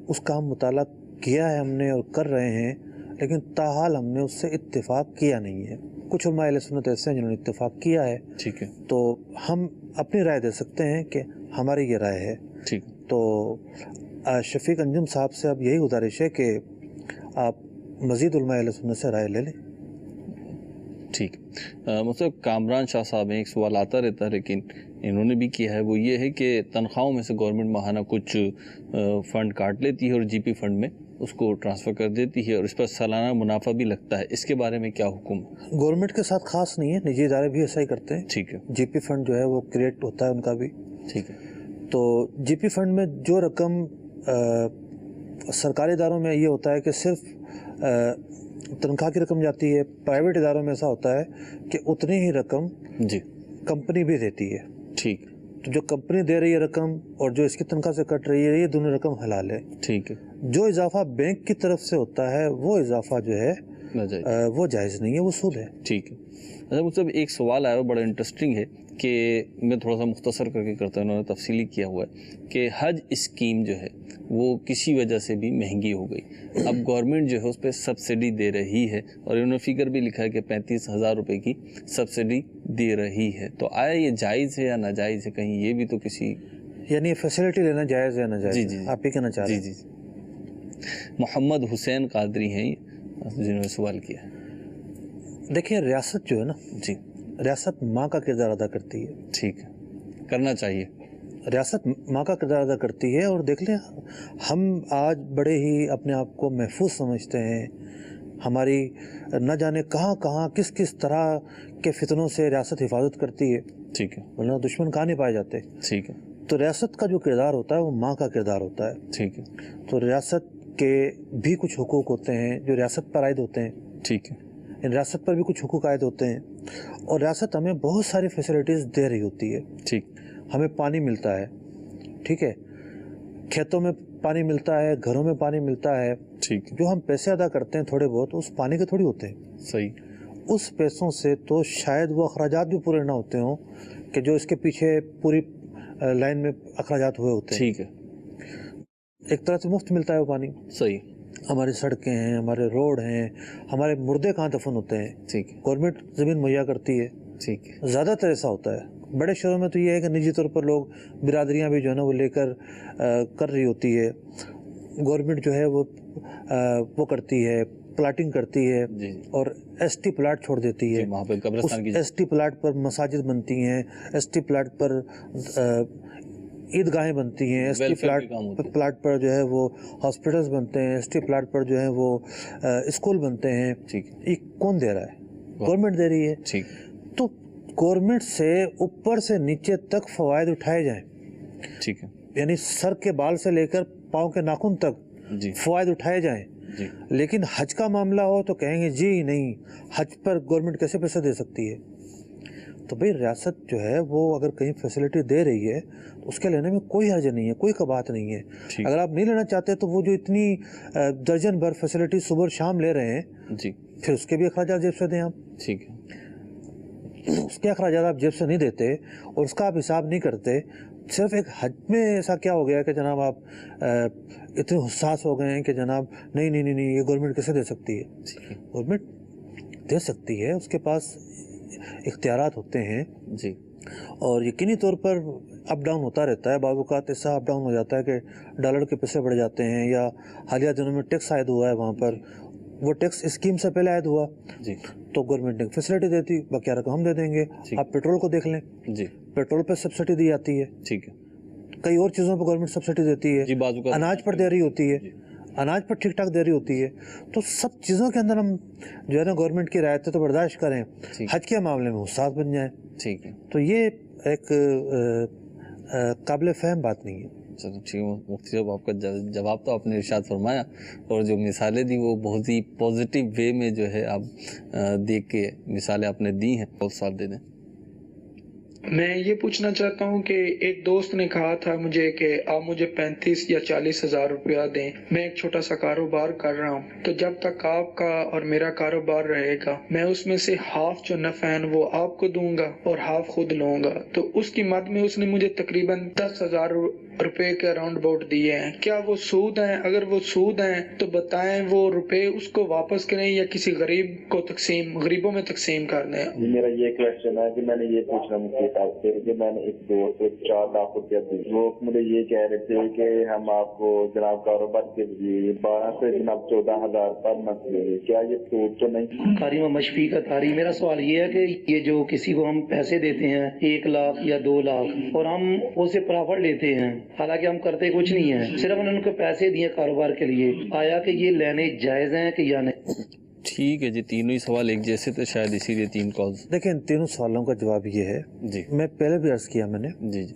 उसका हम मुताला किया है हमने और कर रहे हैं, लेकिन ताहाल हमने उससे इत्तेफाक किया नहीं है। कुछ उलमा अहले सुन्नत ऐसे हैं जिन्होंने इत्तेफाक किया है। ठीक है। तो हम अपनी राय दे सकते हैं कि हमारी ये राय है। ठीक। तो शफीक अंजुम साहब से अब यही गुजारिश है कि आप मज़ीद उलमा अहले सुन्नत से राय ले लें। ठीक। मतलब कामरान शाह साहब हैं, एक सवाल आता रहता है लेकिन इन्होंने भी किया है, वो ये है कि तनख्वाहों में से गवर्नमेंट माहाना कुछ फ़ंड काट लेती है और जीपी फ़ंड में उसको ट्रांसफ़र कर देती है और इस पर सालाना मुनाफा भी लगता है। इसके बारे में क्या हुक्म? गवर्नमेंट के साथ ख़ास नहीं है, निजी इदारे भी ऐसा ही करते हैं। ठीक है। जीपी फ़ंड जो है वो क्रिएट होता है उनका भी। ठीक है। तो जीपी फ़ंड में जो रकम सरकारी इदारों में ये होता है कि सिर्फ तनख्वाह की रकम जाती है। प्राइवेट इदारों में ऐसा होता है कि उतनी ही रकम जी कंपनी भी देती है। ठीक। तो जो कंपनी दे रही है रकम और जो इसकी तनख्वाह से कट रही है, ये दोनों रकम हलाल है। ठीक है। जो इजाफा बैंक की तरफ से होता है वो इजाफा जो है वो जायज़ नहीं है, वो सूद है। ठीक है। अच्छा, मतलब एक सवाल आया बड़ा इंटरेस्टिंग है कि मैं थोड़ा सा मुख्तसर करके करता हूँ, उन्होंने तफसीली किया हुआ है कि हज स्कीम जो है वो किसी वजह से भी महंगी हो गई। अब गवर्नमेंट जो है उस पर सब्सिडी दे रही है और इन्होंने फिगर भी लिखा है कि 35,000 रुपये की सब्सिडी दे रही है। तो आया ये जायज़ है या नाजायज़ है? कहीं ये भी तो किसी, यानी फैसिलिटी लेना जायज़ है या नाजायज़? जी जी, आप ही कहना चाह रहे हैं? जी जी। मोहम्मद हुसैन कादरी हैं जिन्होंने सवाल किया है। देखिए, रियासत जो है ना जी, रियासत माँ का किरदार अदा करती है। ठीक है, करना चाहिए। रियासत माँ का किरदार अदा करती है। और देख लें, हम आज बड़े ही अपने आप को महफूज समझते हैं। हमारी न जाने कहाँ कहाँ किस किस तरह के फितनों से रियासत हिफाजत करती है। ठीक है। वरना दुश्मन कहाँ नहीं पाए जाते। ठीक है। तो रियासत का जो किरदार होता है वो माँ का किरदार होता है। ठीक है। तो रियासत के भी कुछ हुकूक होते हैं जो रियासत पर आयद होते हैं। ठीक है। इन रियासत पर भी कुछ हुकूक आयद होते हैं और रियासत हमें बहुत सारी फैसिलिटीज़ दे रही होती है। ठीक। हमें पानी मिलता है, ठीक है, खेतों में पानी मिलता है, घरों में पानी मिलता है। ठीक। जो हम पैसे अदा करते हैं थोड़े बहुत, उस पानी के थोड़ी होते हैं। सही। उस पैसों से तो शायद वो अखराजात भी पूरे ना होते हों कि जो इसके पीछे पूरी लाइन में अखराजात हुए होते हैं। ठीक है। एक तरह से मुफ्त मिलता है वो पानी। सही। हमारी सड़कें हैं, हमारे रोड हैं, हमारे मुर्दे कहाँ दफन होते हैं, ठीक है, गवर्नमेंट ज़मीन मुहैया करती है। ठीक है। ज़्यादातर ऐसा होता है। बड़े शहरों में तो ये है कि निजी तौर पर लोग, बिरादरियाँ भी जो है ना वो लेकर कर रही होती है। गवर्नमेंट जो है वो وہ کرती है, प्लाटिंग करती है जी और एसटी प्लाट छोड़ देती है, वहाँ पे कब्रिस्तान की एसटी प्लाट पर मसाजिद बनती हैं, एसटी प्लाट पर ईदगाहें बनती हैं, एसटी Welfare के काम होते हैं। प्लाट पर जो है वो हॉस्पिटल्स बनते हैं, एसटी प्लाट पर जो है वो स्कूल बनते हैं। ठीक ये कौन दे रहा है? गवर्नमेंट दे रही है। ठीक तो गवर्नमेंट से ऊपर से नीचे तक फवायद उठाए जाएं, ठीक है यानी सर के बाल से लेकर पाँव के नाखून तक जी फवायद उठाए जाएं। जी लेकिन हज का मामला हो तो कहेंगे जी नहीं, हज पर गवर्नमेंट कैसे पैसे दे सकती है? तो भाई रियासत जो है वो अगर कहीं फैसिलिटी दे रही है तो उसके लेने में कोई हर्ज नहीं है, कोई कबात नहीं है। ठीक। अगर आप नहीं लेना चाहते तो वो जो इतनी दर्जन भर फैसिलिटी सुबह और शाम ले रहे हैं, जी फिर उसके भी अखराजात जेब से दें आप। ठीक है उसके अखराजात आप जेब से नहीं देते और उसका आप हिसाब नहीं करते। सिर्फ एक हज में ऐसा क्या हो गया कि जनाब आप इतने हुस्सास हो गए हैं कि जनाब नहीं नहीं नहीं नहीं ये गवर्नमेंट कैसे दे सकती है? ठीक है गवर्नमेंट दे सकती है, उसके पास इख्तियारात होते हैं जी और यकीनी तौर पर अप डाउन होता रहता है। बाज़ औक़ात ऐसा अप डाउन हो जाता है कि डॉलर के पैसे बढ़ जाते हैं या हालिया दिनों में टैक्स आयद हुआ है, वहाँ पर वो टैक्स स्कीम से पहले आयद हुआ जी तो गवर्नमेंट ने फैसिलिटी देती, बकाया रकम हम दे देंगे। ठीक। आप पेट्रोल को देख लें, जी पेट्रोल पर सब्सिडी दी जाती है, ठीक है कई और चीज़ों पर गवर्नमेंट सब्सिडी देती जी है, बाजू का अनाज पर दे रही होती है, अनाज पर ठीक ठाक दे रही होती है। तो सब चीज़ों के अंदर हम जो है ना गवर्नमेंट की रायतें तो बर्दाश्त करें, ठीक। हज के मामले में हुस्सास बन जाएं, ठीक है तो ये एक काबिल फ़हम बात नहीं है। चलो ठीक है मुफ्ती साहब, आपका जवाब तो आपने इरशाद फरमाया और जो मिसालें दी वो बहुत ही पॉजिटिव वे में जो है आप देख के मिसालें आपने दी हैं, बहुत साल दे दें। मैं ये पूछना चाहता हूँ कि एक दोस्त ने कहा था मुझे कि आप मुझे 35 या 40 हज़ार रुपया दें, मैं एक छोटा सा कारोबार कर रहा हूँ, तो जब तक आपका और मेरा कारोबार रहेगा मैं उसमें से हाफ जो नफ़ा है वो आपको दूंगा और हाफ खुद लूंगा। तो उसकी मद में उसने मुझे तकरीबन 10,000 रुपए के अराउंड अबाउट दिए हैं। क्या वो सूद हैं? अगर वो सूद हैं तो बताएं वो रुपए उसको वापस करें या किसी गरीब को गरीबों में तकसीम कर दें। मेरा ये क्वेश्चन है कि मैंने ये पूछना मुझे से कि मैंने एक दोस्त को 4 लाख रुपया दी, वो मुझे ये कह रहे थे कि हम आपको जनाब कारोबार के लिए 12 से जनाब 14,000 पर मंथ देंगे, क्या ये सूद तो नहीं? कारी में मशफी का तारी, मेरा सवाल ये है कि ये जो किसी को हम पैसे देते हैं 1 लाख या 2 लाख और हम उसे प्रॉफिट लेते हैं, हालांकि हम करते कुछ नहीं है, सिर्फ उन्होंने उनको पैसे दिए कारोबार के लिए, आया कि ये लेने जायज हैं कि या नहीं? ठीक है जी, तीनों ही सवाल एक जैसे थे, शायद इसीलिए 3 कॉल्स। देखिए इन तीनों सवालों का जवाब ये है जी मैं पहले भी अर्ज़ किया मैंने जी जी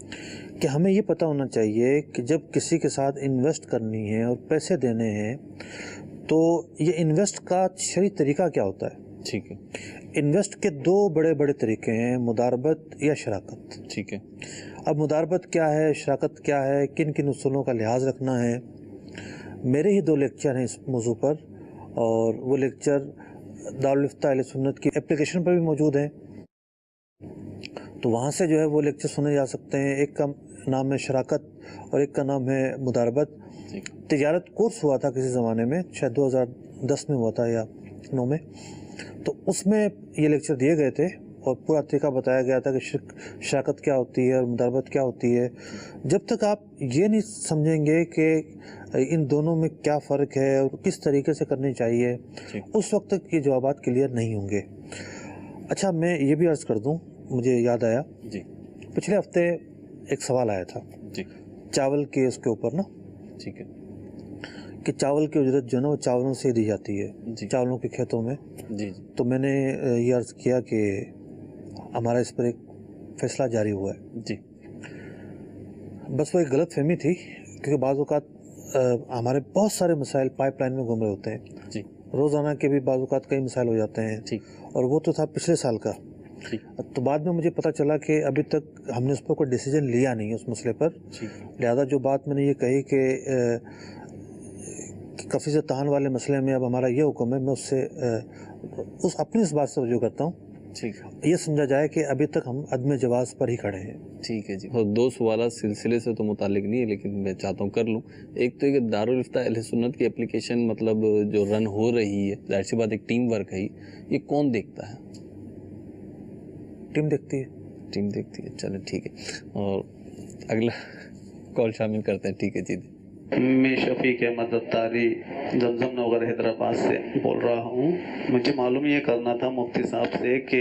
कि हमें ये पता होना चाहिए कि जब किसी के साथ इन्वेस्ट करनी है और पैसे देने हैं तो ये इन्वेस्ट का शरई तरीका क्या होता है। ठीक है इन्वेस्ट के 2 बड़े बड़े तरीके हैं, मुदारबत या शराकत। ठीक है अब मुदारबत क्या है, शराकत क्या है, किन किन उसूलों का लिहाज रखना है। मेरे ही 2 लेक्चर हैं इस मौजू पर और वो लेक्चर दारुल इफ्ता अहले सुन्नत की एप्लीकेशन पर भी मौजूद हैं, तो वहाँ से जो है वो लेक्चर सुने जा सकते हैं। एक का नाम है शराकत और एक का नाम है मुदारबत। तिजारत कोर्स हुआ था किसी ज़माने में, शायद 2010 में हुआ था या 9 में, तो उसमें ये लेक्चर दिए गए थे और पूरा तरीका बताया गया था कि शराकत क्या होती है और मुदारबत क्या होती है। जब तक आप ये नहीं समझेंगे कि इन दोनों में क्या फ़र्क है और किस तरीके से करनी चाहिए, उस वक्त तक ये जवाबात क्लियर नहीं होंगे। अच्छा मैं ये भी अर्ज़ कर दूं, मुझे याद आया जी पिछले हफ्ते एक सवाल आया था जी चावल के उसके ऊपर ना, ठीक है कि चावल की उजरत जो है ना वो चावलों से दी जाती है, जी चावलों के खेतों में। जी तो मैंने ये अर्ज़ किया कि हमारा इस पर एक फ़ैसला जारी हुआ है। जी बस वो एक गलत फहमी थी, क्योंकि बाज़ औक़ात हमारे बहुत सारे मसाइल पाइपलाइन में घूम रहे होते हैं जी, रोज़ाना के भी बाज़ औक़ात कई मसाइल हो जाते हैं। ठीक, और वो तो था पिछले साल का। ठीक, तो बाद में मुझे पता चला कि अभी तक हमने उस पर कोई डिसीजन लिया नहीं है उस मसले पर। लिहाजा जो बात मैंने ये कही कि कफ़ी से तान वाले मसले में अब हमारा ये हुक्म है, मैं उससे उस अपनी इस बात से रजू करता हूँ, ठीक, ये समझा जाए कि अभी तक हम अदम जवाज़ पर ही खड़े हैं। ठीक है जी। और 2 सवाल सिलसिले से तो मुतालिक नहीं है, लेकिन मैं चाहता हूँ कर लूँ। एक तो ये दारुल इफ्ता अहले सुन्नत की एप्लीकेशन मतलब जो रन हो रही है, जाहिर सी बात एक टीम वर्क है, ये कौन देखता है? टीम देखती है। टीम देखती है, चलो ठीक है। और अगला कॉल शामिल करते हैं। ठीक है जी। میں شفیق احمد اتاری زمزم نگر حیدرآباد سے بول رہا ہوں. مجھے معلوم یہ کرنا تھا مفتی صاحب سے کہ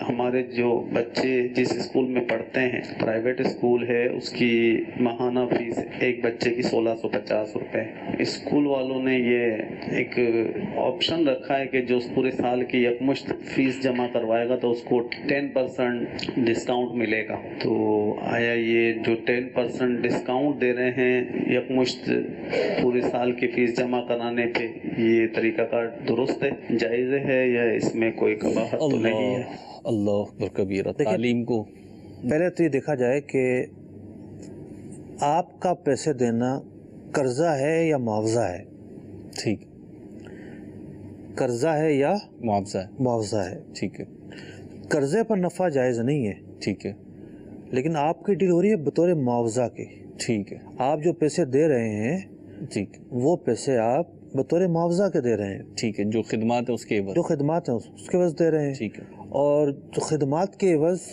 ہمارے جو بچے جس اسکول میں پڑھتے ہیں پرائیویٹ اسکول ہے اس کی ماہانہ فیس ایک بچے کی 1650 روپے. اسکول والوں نے یہ ایک آپشن رکھا ہے کہ جو پورے سال کی یکمشت فیس جمع کروائے گا تو اس کو 10% ڈسکاؤنٹ ملے گا. تو آیا یہ جو 10% ڈسکاؤنٹ دے رہے ہیں یکمشت پورے سال کی فیس جمع کرانے پہ یہ طریقہ کار درست ہے, جائز ہے, یا اس میں کوئی قباحت تو نہیں ہے؟ اللہ اکبر کبیرہ. تعلیم کو پہلے تو یہ دیکھا جائے کہ آپ کا پیسے دینا قرضہ ہے یا معاوضہ ہے. ٹھیک, قرضہ ہے یا معاوضہ ہے. معاوضہ ہے. ٹھیک ہے. قرضے پر نفع جائز نہیں ہے. ٹھیک ہے. لیکن آپ کی ڈیل ہو رہی ہے بطور معاوضہ کی. ٹھیک ہے. آپ جو پیسے دے رہے ہیں ٹھیک, وہ پیسے آپ بطور معاوضہ کے دے رہے ہیں. ٹھیک ہے. جو خدمات ہیں اس کے عوض, جو خدمات ہیں اس کے عوض دے رہے ہیں. ٹھیک ہے. اور جو خدمات کے عوض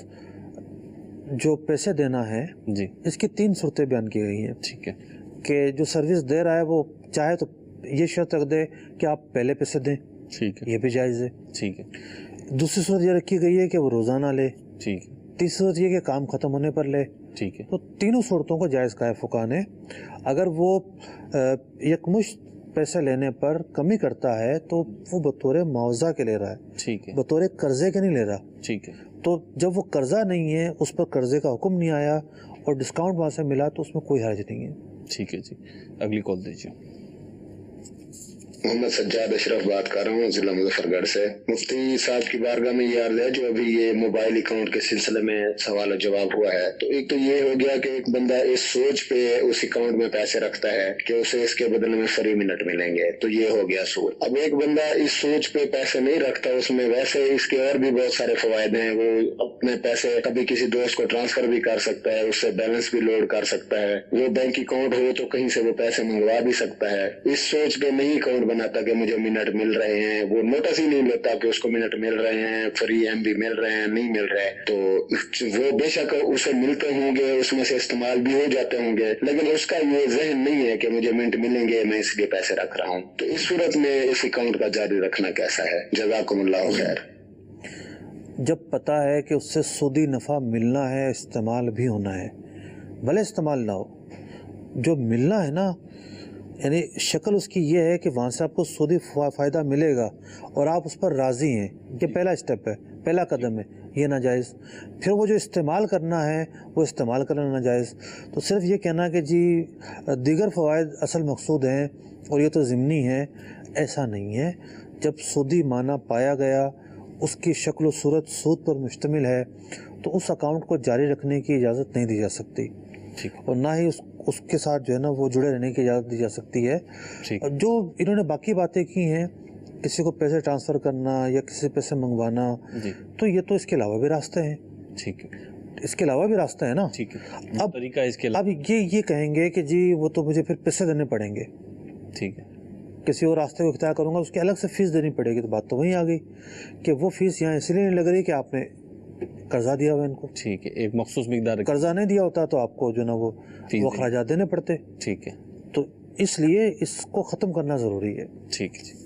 جو پیسے دینا ہے جی, اس کی 3 صورتیں بیان کی گئی ہیں. ٹھیک ہے. کہ جو سروس دے رہا ہے وہ چاہے تو یہ شرط رکھ دے کہ آپ پہلے پیسے دیں. ٹھیک ہے. یہ بھی جائز ہے. ٹھیک ہے. دوسری صورت یہ رکھی گئی ہے کہ وہ روزانہ لے. ٹھیک ہے. تیسری صورت یہ کہ کام ختم ہونے پر لے. ٹھیک ہے. تو تینوں صورتوں کو جائز کہا ہے فقہا نے. اگر وہ یکمشت پیسے لینے پر کمی کرتا ہے تو وہ بطور معاوضہ کے لے رہا ہے. ٹھیک ہے. بطور قرضے کے نہیں لے رہا. ٹھیک ہے. تو جب وہ قرضہ نہیں ہے, اس پر قرضے کا حکم نہیں آیا اور ڈسکاؤنٹ وہاں سے ملا تو اس میں کوئی حرج نہیں ہے. ٹھیک ہے جی. اگلی کال دیجیے. محمد سجاد اشرف بات کر رہا ہوں ضلع مظفر گڑھ سے. مفتی صاحب کی بارگاہ میں یہ عرض ہے جو ابھی یہ موبائل اکاؤنٹ کے سلسلے میں سوال و جواب ہوا ہے, تو ایک تو یہ ہو گیا کہ ایک بندہ اس سوچ پہ اس اکاؤنٹ میں پیسے رکھتا ہے کہ اسے اس کے بدلے میں فری منٹ ملیں گے, تو یہ ہو گیا سوچ. اب ایک بندہ اس سوچ پہ پیسے نہیں رکھتا, اس میں ویسے اس کے اور بھی بہت سارے فوائد ہیں. وہ اپنے پیسے کبھی کسی دوست کو ٹرانسفر بھی کر سکتا ہے, اس سے بیلنس بھی لوڈ کر سکتا ہے. وہ بینک اکاؤنٹ ہو تو کہیں سے وہ پیسے منگوا بھی سکتا ہے. اس سوچ پہ نہیں اکاؤنٹ بناتا کہ مجھے منٹ مل رہے ہیں, وہ نوٹس ہی نہیں لیتا کہ اس کو منٹ مل رہے ہیں, فری ایم بھی مل رہے ہیں, نہیں مل رہے. تو وہ بے شک اسے ملتے ہوں گے, اس میں سے استعمال بھی ہو جاتے ہوں گے, لیکن اس کا یہ ذہن نہیں ہے کہ مجھے منٹ ملیں گے, میں اس لیے پیسے رکھ رہا ہوں. تو اس صورت میں اس اکاؤنٹ کا جاری رکھنا کیسا ہے؟ جزاکم اللہ خیر. جب پتہ ہے کہ اس سے سودی نفع ملنا ہے, استعمال بھی ہونا ہے, بھلے استعمال نہ ہو, جو ملنا ہے نا, یعنی شکل اس کی یہ ہے کہ وہاں سے آپ کو سودی فائدہ ملے گا اور آپ اس پر راضی ہیں, یہ پہلا اسٹیپ ہے, پہلا قدم ہے, یہ ناجائز. پھر وہ جو استعمال کرنا ہے وہ استعمال کرنا ناجائز. تو صرف یہ کہنا کہ جی دیگر فوائد اصل مقصود ہیں اور یہ تو ضمنی ہے, ایسا نہیں ہے. جب سودی معنی پایا گیا, اس کی شکل و صورت سود پر مشتمل ہے, تو اس اکاؤنٹ کو جاری رکھنے کی اجازت نہیں دی جا سکتی, اور نہ ہی اس کے ساتھ جو ہے نا وہ جڑے رہنے کی اجازت دی جا سکتی ہے. جو انہوں نے باقی باتیں کی ہیں, کسی کو پیسے ٹرانسفر کرنا یا کسی پیسے منگوانا, تو یہ تو اس کے علاوہ بھی راستے ہیں. ٹھیک ہے. اس کے علاوہ بھی راستے ہیں نا. ٹھیک ہے. اب طریقہ اس کے اب یہ کہیں گے کہ جی وہ تو مجھے پھر پیسے دینے پڑیں گے. ٹھیک ہے. کسی اور راستے کو اختیار کروں گا, اس کی الگ سے فیس دینی پڑے گی. تو بات تو وہیں آ گئی کہ وہ فیس یہاں اس لیے نہیں لگ رہی کہ آپ نے قرضہ دیا ہوا ان کو. ٹھیک ہے. ایک مخصوص مقدار قرضہ نہیں دیا ہوتا تو آپ کو جو نا وہ اخراجات دینے پڑتے. ٹھیک ہے. تو اس لیے اس کو ختم کرنا ضروری ہے. ٹھیک ہے جی.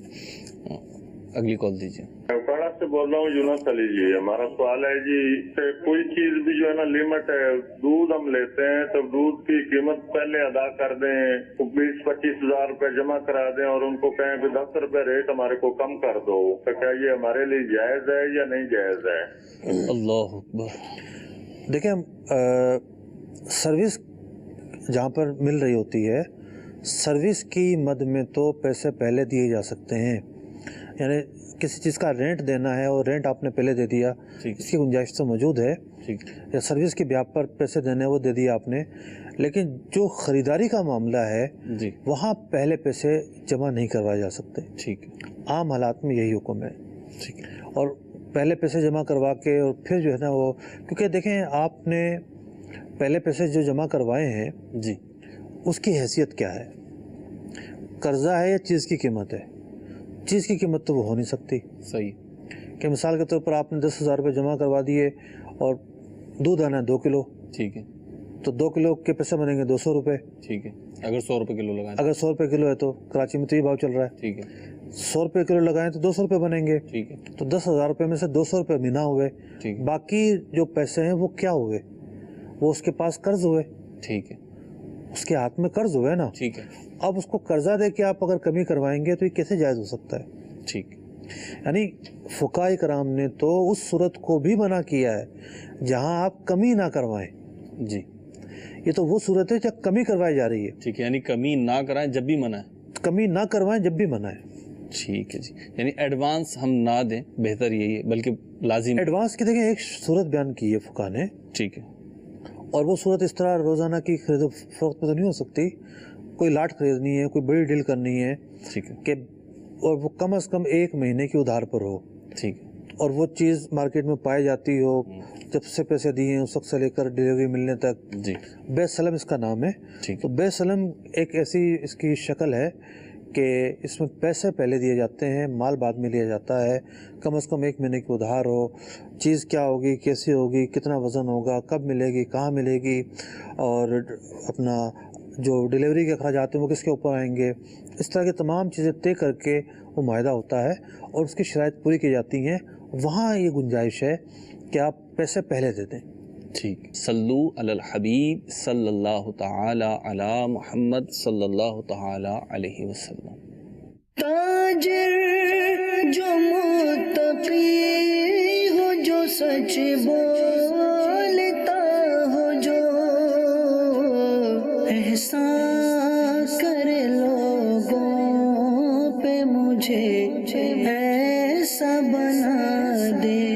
اگلی کال دیجیے. پڑا سے بول رہا ہوں یونس علی جی. ہمارا سوال ہے جی کہ کوئی چیز بھی جو ہے نا لمٹ ہے, دودھ ہم لیتے ہیں تو دودھ کی قیمت پہلے ادا کر دیں, 20-25 ہزار روپے جمع کرا دیں اور ان کو کہیں کہ 10 روپے ریٹ ہمارے کو کم کر دو, تو کیا یہ ہمارے لیے جائز ہے یا نہیں جائز ہے؟ اللہ اکبر. دیکھیں, سروس جہاں پر مل رہی ہوتی ہے, سروس کی مد میں تو پیسے پہلے دیے جا سکتے ہیں. یعنی کسی چیز کا رینٹ دینا ہے اور رینٹ آپ نے پہلے دے دیا, اس کی گنجائش تو موجود ہے. یا سروس کی بیاپ پر پیسے دینے وہ دے دیا آپ نے, لیکن جو خریداری کا معاملہ ہے وہاں پہلے پیسے جمع نہیں کروائے جا سکتے. ٹھیک. عام حالات میں یہی حکم ہے. اور پہلے پیسے جمع کروا کے اور پھر جو ہے نا وہ, کیونکہ دیکھیں آپ نے پہلے پیسے جو جمع کروائے ہیں جی, اس کی حیثیت کیا ہے؟ قرضہ ہے یا چیز کی قیمت ہے؟ چیز کی قیمت تو وہ ہو نہیں سکتی. صحیح. کہ مثال کے طور پر آپ نے 10,000 روپے جمع کروا دیے اور دودھ آنا ہے 2 کلو. ٹھیک ہے. तो 2 किलो के पैसे बनेंगे 200 रुपये। ठीक है, अगर 100 रुपये किलो लगाएं, अगर 100 रुपये किलो है तो कराची में तो ये भाव चल रहा है। ठीक है, 100 रुपये किलो लगाएं तो 200 रुपये बनेंगे। ठीक है, तो 10,000 रुपये में से 200 रुपये बिना हुए, ठीक, बाकी जो पैसे हैं वो क्या हुए? वो उसके पास कर्ज हुए। ठीक है, उसके हाथ में कर्ज हुए ना। ठीक है, अब उसको कर्जा दे के आप अगर कमी करवाएंगे तो ये कैसे जायज़ हो सकता है? ठीक, यानी फुकाए कराम ने तो उस सूरत को भी मना किया है जहां आप कमी ना करवाएं। जी, ये तो वो सूरत है जब कमी करवाई जा रही है। ठीक है, यानी कमी ना कराएं जब भी मना है, कमी ना करवाएं जब भी मना है। ठीक है जी, यानी एडवांस हम ना दें, बेहतर यही है, बल्कि लाजिम एडवांस की देखें एक सूरत बयान की है फुका ने। ठीक है, और वो सूरत इस तरह रोज़ाना की खरीद फरोख्त में तो नहीं हो सकती। कोई लाट खरीदनी है, कोई बड़ी डील करनी है, ठीक है, कि और वो कम से कम 1 महीने की उधार पर हो। ठीक है, और वो चीज़ मार्केट में पाई जाती हो, जब से पैसे दिए हैं उस वक्त से लेकर डिलीवरी मिलने तक। जी, बेसलम इसका नाम है। ठीक, तो बेसलम एक ऐसी इसकी शक्ल है कि इसमें पैसे पहले दिए जाते हैं, माल बाद में लिया जाता है। कम से कम 1 महीने की उधार हो, चीज़ क्या होगी, कैसी होगी, कितना वज़न होगा, कब मिलेगी, कहाँ मिलेगी, और अपना जो डिलीवरी के अखराजात हैं वो किसके ऊपर आएंगे, इस तरह की तमाम चीज़ें तय करके वो मायदा होता है और उसकी शराइत पूरी की जाती हैं। वहाँ ये गुंजाइश है कि आप पैसे पहले दे दें। ठीक। सल्लू अलल हबीब सल्लल्लाहु तआला अला मुहम्मद सल्लल्लाहु तआला अलैहि वसल्लम। ताजिर जो मुत्तकी हो, जो सच बोलता हो, जो एहसान करे लोगों पे, मुझे ऐसा बना दे।